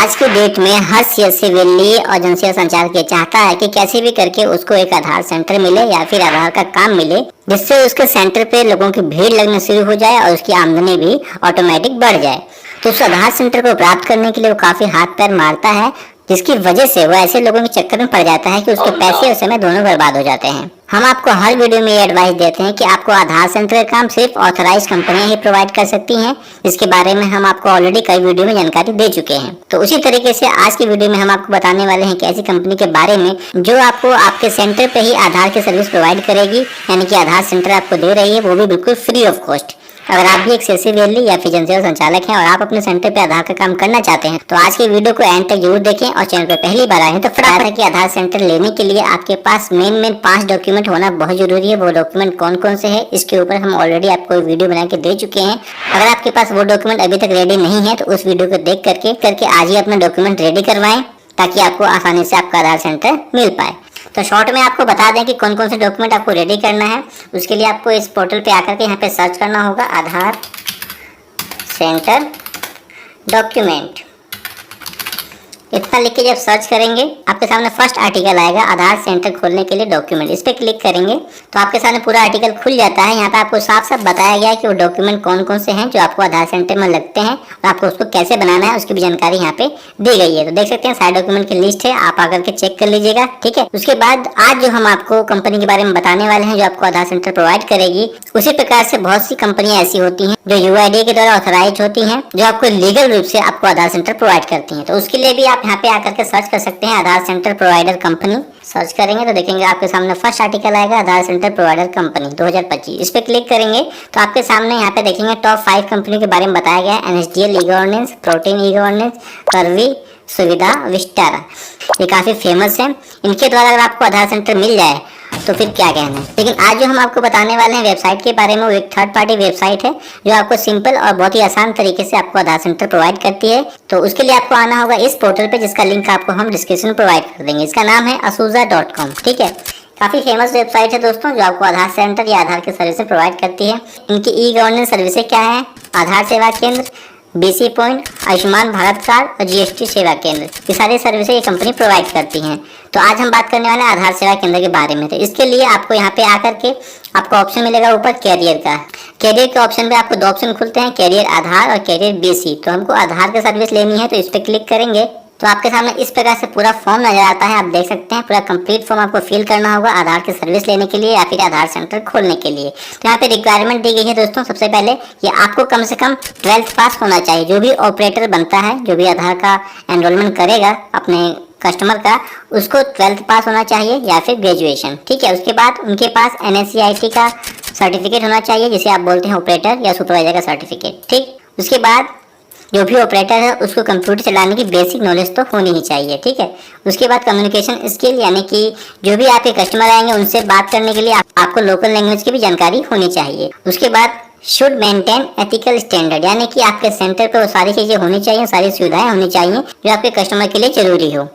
आज के डेट में हर सीएससी दिल्ली और जनसेवा संचालक ये चाहता है कि कैसे भी करके उसको एक आधार सेंटर मिले या फिर आधार का काम मिले, जिससे उसके सेंटर पे लोगों की भीड़ लगना शुरू हो जाए और उसकी आमदनी भी ऑटोमेटिक बढ़ जाए। तो उस आधार सेंटर को प्राप्त करने के लिए वो काफी हाथ पैर मारता है, जिसकी वजह से वो ऐसे लोगों के चक्कर में पड़ जाता है कि उसके पैसे और समय दोनों बर्बाद हो जाते हैं। हम आपको हर वीडियो में ये एडवाइस देते हैं कि आपको आधार सेंटर का काम सिर्फ ऑथराइज कंपनियां ही प्रोवाइड कर सकती हैं, जिसके बारे में हम आपको ऑलरेडी कई वीडियो में जानकारी दे चुके हैं। तो उसी तरीके से आज की वीडियो में हम आपको बताने वाले हैं कि ऐसी कंपनी के बारे में जो आपको आपके सेंटर पे ही आधार की सर्विस प्रोवाइड करेगी, यानी कि आधार सेंटर आपको दे रही है, वो भी बिल्कुल फ्री ऑफ कॉस्ट। अगर आप भी एक सीएससी दिल्ली या फिर जनसेवा संचालक हैं और आप अपने सेंटर पे आधार का काम करना चाहते हैं तो आज की वीडियो को एंड तक जरूर देखें और चैनल पर पहली बार आए हैं तो फटाफट है कि आधार सेंटर लेने के लिए आपके पास मेन 5 डॉक्यूमेंट होना बहुत जरूरी है। वो डॉक्यूमेंट कौन कौन से है इसके ऊपर हम ऑलरेडी आपको वीडियो बना के दे चुके हैं। अगर आपके पास वो डॉक्यूमेंट अभी तक रेडी नहीं है तो उस वीडियो को देख करके आज ही अपना डॉक्यूमेंट रेडी करवाएं, ताकि आपको आसानी से आपका आधार सेंटर मिल पाए। तो शॉर्ट में आपको बता दें कि कौन कौन से डॉक्यूमेंट आपको रेडी करना है। उसके लिए आपको इस पोर्टल पे आकर के यहाँ पे सर्च करना होगा आधार सेंटर डॉक्यूमेंट। इतना लिख के जब सर्च करेंगे आपके सामने फर्स्ट आर्टिकल आएगा आधार सेंटर खोलने के लिए डॉक्यूमेंट। इस पर क्लिक करेंगे तो आपके सामने पूरा आर्टिकल खुल जाता है। यहाँ पे आपको साफ साफ बताया गया है कि वो डॉक्यूमेंट कौन कौन से हैं जो आपको आधार सेंटर में लगते हैं और आपको उसको कैसे बनाना है उसकी भी जानकारी यहाँ पे दी गई है। तो देख सकते हैं सारे डॉक्यूमेंट की लिस्ट है, आप आकर के चेक कर लीजिएगा। ठीक है, उसके बाद आज जो हम आपको कंपनी के बारे में बताने वाले हैं जो आपको आधार सेंटर प्रोवाइड करेगी, उसी प्रकार से बहुत सी कंपनियां ऐसी होती हैं जो यूआईडीए के द्वारा ऑथराइज होती हैं, जो आपको लीगल रूप से आपको आधार सेंटर प्रोवाइड करती हैं। तो उसके लिए भी आप यहाँ पे आकर के सर्च कर सकते हैं आधार सेंटर प्रोवाइडर कंपनी। सर्च करेंगे तो देखेंगे आपके सामने फर्स्ट आर्टिकल आएगा आधार सेंटर प्रोवाइडर कंपनी 2025। इस पे क्लिक करेंगे तो आपके सामने यहाँ पे देखेंगे टॉप 5 कंपनी के बारे में बताया गया है। NSDL e governance, protein e governance, curvy, सुविधा, विस्टारा, ये काफी फेमस है। इनके द्वारा अगर आपको आधार सेंटर मिल जाए तो फिर क्या कहना है। लेकिन आज जो हम आपको बताने वाले हैं वेबसाइट के बारे में, वो एक थर्ड पार्टी वेबसाइट है जो आपको सिंपल और बहुत ही आसान तरीके से आपको आधार सेंटर प्रोवाइड करती है। तो उसके लिए आपको आना होगा इस पोर्टल पे, जिसका लिंक आपको हम डिस्क्रिप्शन में प्रोवाइड कर देंगे। इसका नाम है asuza.com। ठीक है, काफी फेमस वेबसाइट है दोस्तों, जो आपको आधार सेंटर या आधार की सर्विसेज प्रोवाइड करती है। इनकी ई गवर्नेंस सर्विसेज क्या है? आधार सेवा केंद्र, BC point, Ayushman Bharat card और जीएसटी सेवा केंद्र, ये सारी सर्विसेज ये कंपनी प्रोवाइड करती हैं। तो आज हम बात करने वाले हैं आधार सेवा केंद्र के बारे में। तो इसके लिए आपको यहाँ पे आकर के आपको ऑप्शन मिलेगा ऊपर कैरियर का। कैरियर के ऑप्शन पे आपको 2 ऑप्शन खुलते हैं, कैरियर आधार और कैरियर बीसी। तो हमको आधार की सर्विस लेनी है तो इस पर क्लिक करेंगे तो आपके सामने इस प्रकार से पूरा फॉर्म नजर आता है। आप देख सकते हैं पूरा कंप्लीट फॉर्म आपको फिल करना होगा आधार की सर्विस लेने के लिए या फिर आधार सेंटर खोलने के लिए। तो यहाँ पे रिक्वायरमेंट दी गई है दोस्तों, सबसे पहले ये आपको कम से कम 12th पास होना चाहिए। जो भी ऑपरेटर बनता है, जो भी आधार का एनरोलमेंट करेगा अपने कस्टमर का, उसको 12th पास होना चाहिए या फिर ग्रेजुएशन। ठीक है, उसके बाद उनके पास एनएससीआईटी का सर्टिफिकेट होना चाहिए, जिसे आप बोलते हैं ऑपरेटर या सुपरवाइजर का सर्टिफिकेट। ठीक, उसके बाद जो भी ऑपरेटर है उसको कंप्यूटर चलाने की बेसिक नॉलेज तो होनी ही चाहिए। ठीक है, उसके बाद कम्युनिकेशन स्किल, यानी कि जो भी आपके कस्टमर आएंगे उनसे बात करने के लिए आपको लोकल लैंग्वेज की भी जानकारी होनी चाहिए। उसके बाद शुड मेंटेन एथिकल स्टैंडर्ड, यानी कि आपके सेंटर पर वो सारी चीजें होनी चाहिए, सारी सुविधाएं होनी चाहिए जो आपके कस्टमर के लिए जरूरी हो,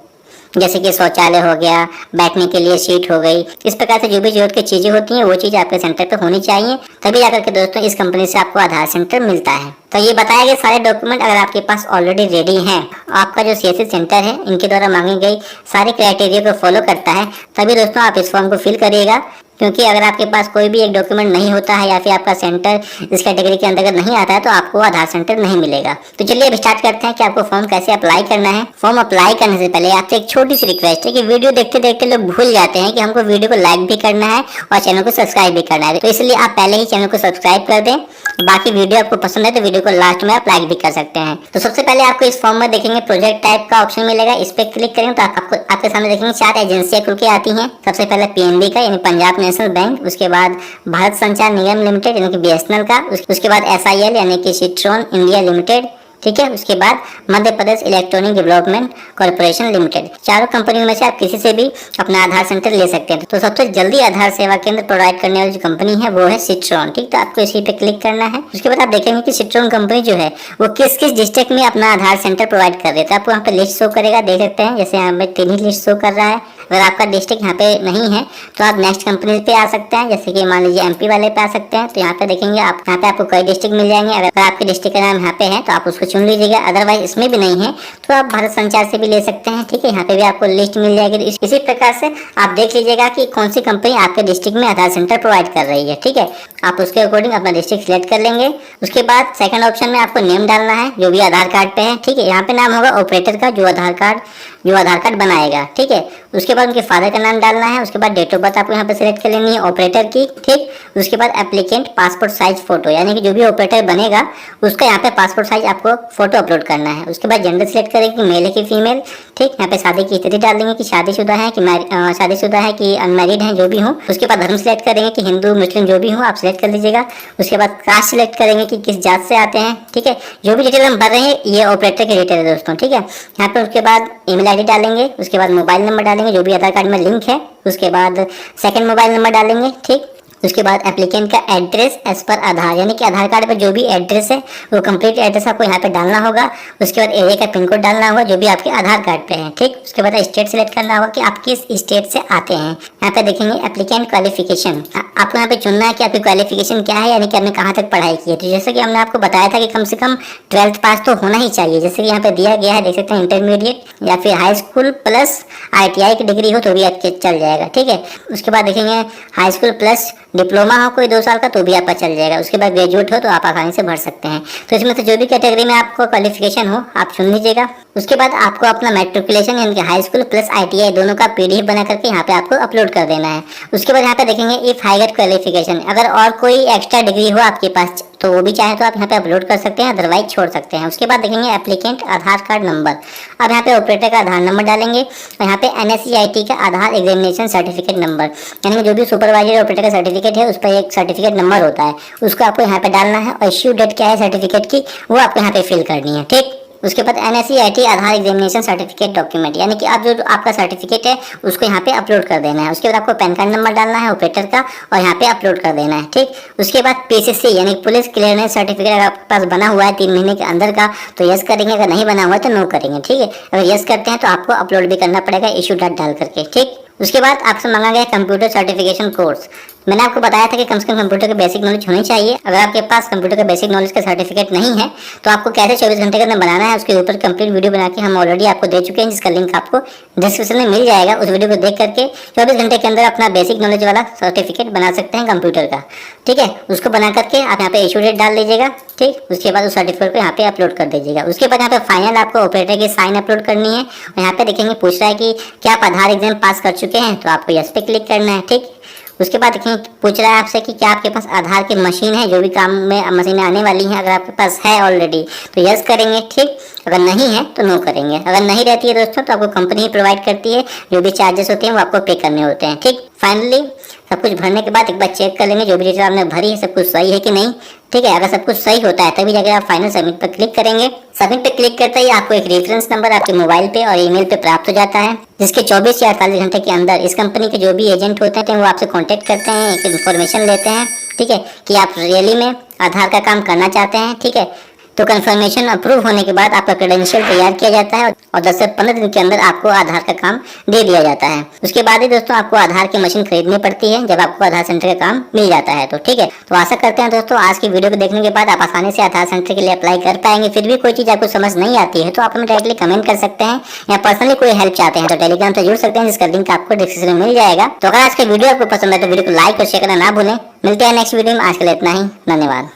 जैसे कि शौचालय हो गया, बैठने के लिए सीट हो गई। इस प्रकार से जो भी जरूरत की चीजें होती हैं वो चीज आपके सेंटर पे होनी चाहिए, तभी जाकर के दोस्तों इस कंपनी से आपको आधार सेंटर मिलता है। तो ये बताए गए सारे डॉक्यूमेंट अगर आपके पास ऑलरेडी रेडी हैं, आपका जो सीएससी सेंटर है इनके द्वारा मांगी गई सारे क्राइटेरिया को फॉलो करता है, तभी दोस्तों आप इस फॉर्म को फिल करिएगा। क्योंकि अगर आपके पास कोई भी एक डॉक्यूमेंट नहीं होता है या फिर आपका सेंटर इस कैटेगरी के अंतर्गत नहीं आता है तो आपको आधार सेंटर नहीं मिलेगा। तो चलिए अब स्टार्ट करते हैं कि आपको फॉर्म कैसे अप्लाई करना है। फॉर्म अप्लाई करने से पहले आपसे एक छोटी सी रिक्वेस्ट है कि वीडियो देखते देखते लोग भूल जाते हैं कि हमको वीडियो को लाइक भी करना है और चैनल को सब्सक्राइब भी करना है। तो इसलिए आप पहले ही चैनल को सब्सक्राइब कर दें। बाकी वीडियो आपको पसंद है तो वीडियो को लास्ट में आप लाइक भी कर सकते हैं। तो सबसे पहले आपको इस फॉर्म में देखेंगे प्रोजेक्ट टाइप का ऑप्शन मिलेगा, इस पे क्लिक करेंगे तो आपके सामने देखेंगे 4 एजेंसियां खुल के आती हैं। सबसे पहले पीएनबी का यानी पंजाब नेशनल बैंक, उसके बाद भारत संचार निगम लिमिटेड यानी कि बीएसएनएल का, उसके बाद एसआईएल यानी कि सिट्रोन इंडिया लिमिटेड। ठीक है, उसके बाद Madhya Pradesh electronic development corporation limited. चारों कंपनियों में से आप किसी से भी अपना आधार सेंटर ले सकते हैं। तो सबसे जल्दी आधार सेवा केंद्र प्रोवाइड करने वाली जो कंपनी है वो है सिट्रोन। ठीक, तो आपको इसी पे क्लिक करना है। उसके बाद आप देखेंगे कि सिट्रोन कंपनी जो है वो किस किस डिस्ट्रिक्ट में अपना आधार सेंटर प्रोवाइड कर रही है। तो आपको यहाँ पे लिस्ट शो करेगा, देख सकते हैं। जैसे यहाँ पे 3 ही लिस्ट शो कर रहा है। अगर आपका डिस्ट्रिक्ट यहाँ पे नहीं है तो आप नेक्स्ट कंपनी पे आ सकते हैं, जैसे कि मान लीजिए एमपी वाले पे आ सकते हैं। तो यहाँ पे देखेंगे आप, यहाँ पे आपको कई डिस्ट्रिक्ट मिल जाएंगे। अगर आपके डिस्ट्रिक्ट का नाम यहाँ पे है तो आप उसको चुन लीजिएगा, अदरवाइज इसमें भी नहीं है तो आप भारत संचार से भी ले सकते हैं। ठीक है, यहाँ पे भी आपको लिस्ट मिल जाएगी। इसी प्रकार से आप देख लीजिएगा कि कौन सी कंपनी आपके डिस्ट्रिक्ट में आधार सेंटर प्रोवाइड कर रही है। ठीक है, आप उसके अकॉर्डिंग अपना डिस्ट्रिक्ट सिलेक्ट कर लेंगे। उसके बाद सेकंड ऑप्शन में आपको नेम डालना है जो भी आधार कार्ड पे है। ठीक है, यहाँ पे नाम होगा ऑपरेटर का जो आधार कार्ड बनाएगा। ठीक है, उसके बाद उनके फादर का नाम डालना है। उसके बाद डेट ऑफ बर्थ आपको यहाँ पे सिलेक्ट कर लेनी है ऑपरेटर की। ठीक, उसके बाद एप्लीकेंट पासपोर्ट साइज फोटो, यानी कि जो भी ऑपरेटर बनेगा उसका यहाँ पे पासपोर्ट साइज आपको फोटो अपलोड करना है। उसके बाद जेंडर सिलेक्ट करेंगे कि मेल है कि फीमेल। ठीक, यहाँ पे शादी की स्थिति डाल देंगे कि शादीशुदा है कि अनमैरिड है, जो भी हो। उसके बाद धर्म सिलेक्ट करेंगे कि हिंदू मुस्लिम जो भी हो आप सिलेक्ट कर लीजिएगा। उसके बाद कास्ट सिलेक्ट करेंगे कि किस जात से आते हैं। ठीक है, जो भी डिटेल हम भर रहे हैं ये ऑपरेटर के डिटेल है दोस्तों। ठीक है, यहाँ पे उसके बाद ईमेल आईडी डालेंगे। उसके बाद मोबाइल नंबर डालेंगे जो भी आधार कार्ड में लिंक है। उसके बाद सेकंड मोबाइल नंबर डालेंगे। ठीक, उसके बाद एप्लीकेंट का एड्रेस एज पर आधार, यानी कि आधार कार्ड पर जो भी एड्रेस है वो कंप्लीट एड्रेस आपको यहाँ पे डालना होगा। उसके बाद एरिया का पिन कोड डालना होगा जो भी आपके आधार कार्ड पे है। ठीक, उसके बाद स्टेट सिलेक्ट करना होगा कि आप किस स्टेट से आते हैं। यहाँ पे देखेंगे एप्लीकेंट क्वालिफिकेशन, आपको यहाँ पे चुनना है कि आपकी क्वालिफिकेशन क्या है, यानी कि आपने कहाँ तक पढ़ाई की है। तो जैसे कि हमने आपको बताया था कि कम से कम 12th पास तो होना ही चाहिए। जैसे कि यहाँ पे दिया गया है, देख सकते हैं इंटरमीडिएट या फिर हाई स्कूल प्लस ITI की डिग्री हो तो भी आपके चल जाएगा। ठीक है, उसके बाद देखेंगे हाई स्कूल प्लस डिप्लोमा हो कोई 2 साल का तो भी आपका चल जाएगा। उसके बाद ग्रेजुएट हो तो आप आसानी से भर सकते हैं। तो इसमें से जो भी कैटेगरी में आपको क्वालिफिकेशन हो आप चुन लीजिएगा। उसके बाद आपको अपना मैट्रिकुलेशन यानी कि हाई स्कूल प्लस ITI दोनों का PDF बना करके यहाँ पे आपको अपलोड कर देना है। उसके बाद यहाँ पे देखेंगे इफ हायर क्वालिफिकेशन, अगर और कोई एक्स्ट्रा डिग्री हो आपके पास तो वो भी चाहे तो आप यहाँ पे अपलोड कर सकते हैं, अदरवाइज छोड़ सकते हैं। उसके बाद देखेंगे एप्लीकेंट आधार कार्ड नंबर, अब यहाँ पे ऑपरेटर का आधार नंबर डालेंगे और यहाँ पे NSEIT का आधार एग्जामिनेशन सर्टिफिकेट नंबर, यानी कि जो भी सुपरवाइजर ऑपरेटर का सर्टिफिकेट है उस पर एक सर्टिफिकेट नंबर होता है, उसको आपको यहाँ पे डालना है। और इश्यू डेट क्या है सर्टिफिकेट की वो आपको यहाँ पे फिल करनी है। ठीक, उसके बाद NSEIT आधार एग्जामिनेशन सर्टिफिकेट डॉक्यूमेंट, यानी कि आप जो आपका सर्टिफिकेट है उसको यहाँ पे अपलोड कर देना है। उसके बाद आपको पैन कार्ड नंबर डालना है ऑपरेटर का और यहाँ पे अपलोड कर देना है। ठीक, उसके बाद PCC यानी पुलिस क्लियरेंस सर्टिफिकेट अगर आपके पास बना हुआ है 3 महीने के अंदर का तो यस करेंगे, अगर नहीं बना हुआ है तो नो करेंगे। ठीक है, अगर यस करते हैं तो आपको अपलोड भी करना पड़ेगा इशू डेट डाल करके। ठीक, उसके बाद आपसे मांगा गया कंप्यूटर सर्टिफिकेशन कोर्स, मैंने आपको बताया था कि कम से कम कंप्यूटर के बेसिक नॉलेज होनी चाहिए। अगर आपके पास कंप्यूटर के बेसिक नॉलेज का सर्टिफिकेट नहीं है तो आपको कैसे 24 घंटे के अंदर बनाना है उसके ऊपर कंप्लीट वीडियो बना के हम ऑलरेडी आपको दे चुके हैं, जिसका लिंक आपको डिस्क्रिप्शन में मिल जाएगा। उस वीडियो को देख करके 24 घंटे के अंदर अपना बेसिक नॉलेज वाला सर्टिफिकेट बना सकते हैं कंप्यूटर का। ठीक है, उसको बना करके आप यहाँ पे इशू डेट डाल दीजिएगा। ठीक, उसके बाद उस सर्टिफिकेट को यहाँ पे अपलोड कर दीजिएगा। उसके बाद यहाँ पे फाइनल आपको ऑपरेटर की साइन अपलोड करनी है और यहाँ पे देखेंगे पूछ रहा है कि क्या आप आधार एग्जाम पास कर चुके हैं, तो आपको यस पे क्लिक करना है। ठीक, उसके बाद देखेंगे पूछ रहा है आपसे कि क्या आपके पास आधार की मशीन है, जो भी काम में मशीनें आने वाली हैं, अगर आपके पास है ऑलरेडी तो यस करेंगे। ठीक, अगर नहीं है तो नो करेंगे। अगर नहीं रहती है दोस्तों तो आपको कंपनी ही प्रोवाइड करती है, जो भी चार्जेस होते हैं वो आपको पे करने होते हैं। ठीक, फाइनली सब कुछ भरने के बाद एक बार चेक कर लेंगे जो भी डिटेल आपने भरी है सब कुछ सही है कि नहीं। ठीक है, अगर सब कुछ सही होता है तभी जाकर आप फाइनल सबमिट पर क्लिक करेंगे। सबमिट पे क्लिक करते ही आपको एक रेफरेंस नंबर आपके मोबाइल पे और ईमेल पे प्राप्त हो जाता है, जिसके 24 या 48 घंटे के अंदर इस कंपनी के जो भी एजेंट होते हैं वो आपसे कांटेक्ट करते हैं, एक इन्फॉर्मेशन लेते हैं। ठीक है, कि आप रियली में आधार का काम करना चाहते हैं। ठीक है, तो कंफर्मेशन अप्रूव होने के बाद आपका क्रेडेंशियल तैयार किया जाता है और 10 से 15 दिन के अंदर आपको आधार का काम दे दिया जाता है। उसके बाद ही दोस्तों आपको आधार की मशीन खरीदनी पड़ती है जब आपको आधार सेंटर का काम मिल जाता है। तो ठीक है, तो आशा करते हैं दोस्तों आज की वीडियो को देखने के बाद आप आसानी से आधार सेंटर के लिए अप्लाई कर पाएंगे। फिर भी कोई चीज़ आपको समझ नहीं आती है तो आप हमें डायरेक्टली कमेंट कर सकते हैं या पर्सनली कोई हेल्प चाहते हैं तो टेलीग्राम से जुड़ सकते हैं, जिसका लिंक आपको डिस्क्रिप्शन में मिल जाएगा। तो अगर आज का वीडियो आपको पसंद है तो वीडियो को लाइक और शेयर करना ना भूलें। मिलते हैं नेक्स्ट वीडियो में, आज के लिए इतना ही, धन्यवाद।